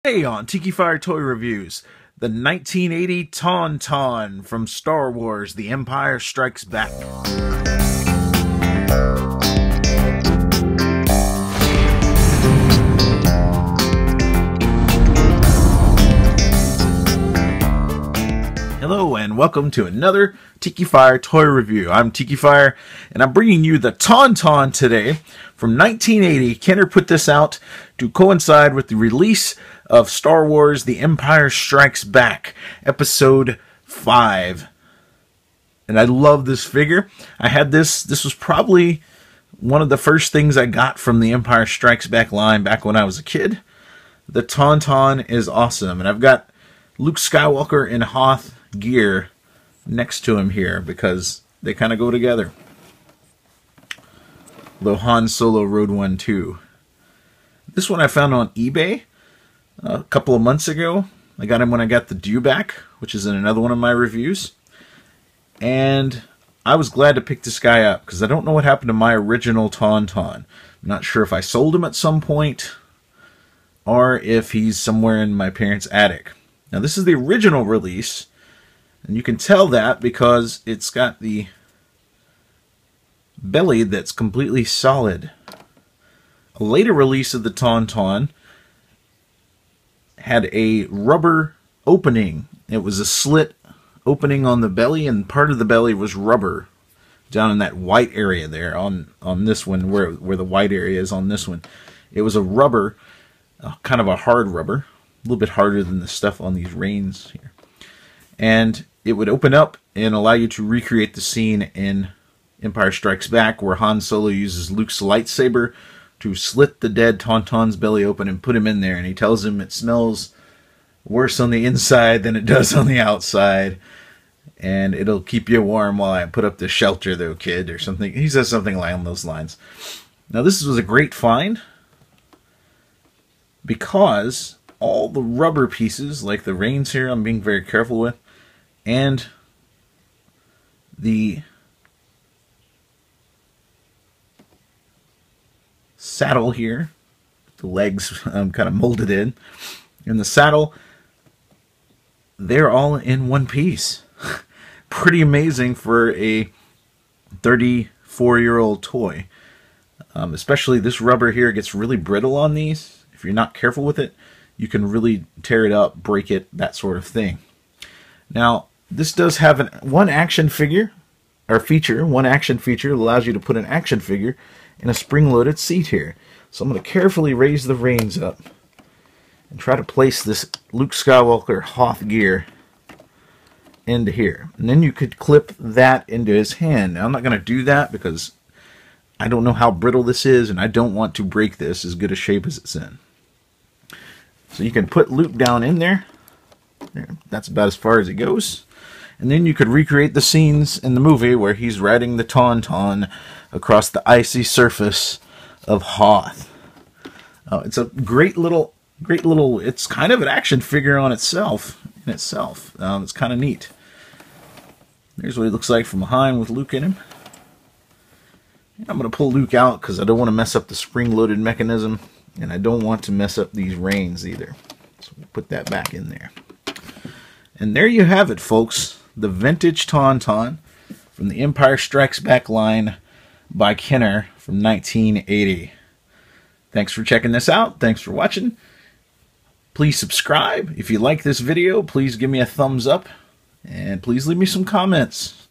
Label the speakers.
Speaker 1: Hey, on Tikifire Toy Reviews, the 1980 Tauntaun from Star Wars: The Empire Strikes Back. Hello and welcome to another Tikifire Toy Review. I'm Tikifire and I'm bringing you the Tauntaun today from 1980. Kenner put this out to coincide with the release of Star Wars: The Empire Strikes Back, Episode 5. And I love this figure. I had this was probably one of the first things I got from the Empire Strikes Back line back when I was a kid. The Tauntaun is awesome, and I've got Luke Skywalker in Hoth gear next to him here because they kind of go together. Though Han Solo rode one too. This one I found on eBay a couple of months ago. I got him when I got the dewback, which is in another one of my reviews. And I was glad to pick this guy up because I don't know what happened to my original Tauntaun. I'm not sure if I sold him at some point or if he's somewhere in my parents' attic. Now this is the original release, and you can tell that because it's got the belly that's completely solid. A later release of the Tauntaun had a rubber opening. It was a slit opening on the belly, and part of the belly was rubber down in that white area there on this one, where the white area is on this one. It was a rubber, kind of a hard rubber, a little bit harder than the stuff on these reins here. And it would open up and allow you to recreate the scene in Empire Strikes Back where Han Solo uses Luke's lightsaber to slit the dead Tauntaun's belly open and put him in there. And he tells him it smells worse on the inside than it does on the outside. And it'll keep you warm while I put up the shelter, though, kid, or something. He says something along those lines. Now, this was a great find because all the rubber pieces, like the reins here, I'm being very careful with, and the saddle here, the legs kind of molded in, and the saddle, they're all in one piece. Pretty amazing for a 34-year-old toy. Especially this rubber here gets really brittle on these. If you're not careful with it, you can really tear it up, break it, that sort of thing. Now, this does have one action feature that allows you to put an action figure in a spring-loaded seat here. So I'm going to carefully raise the reins up and try to place this Luke Skywalker Hoth gear into here. And then you could clip that into his hand. Now, I'm not going to do that because I don't know how brittle this is, and I don't want to break this as good a shape as it's in. So you can put Luke down in there. That's about as far as it goes. And then you could recreate the scenes in the movie where he's riding the Tauntaun across the icy surface of Hoth. It's a great little, it's kind of an action figure on itself, It's kind of neat. There's what he looks like from behind with Luke in him. And I'm going to pull Luke out because I don't want to mess up the spring-loaded mechanism, and I don't want to mess up these reins either. So we'll put that back in there. And there you have it, folks. The vintage Tauntaun from the Empire Strikes Back line by Kenner from 1980. Thanks for checking this out. Thanks for watching. Please subscribe. If you like this video, please give me a thumbs up. And please leave me some comments.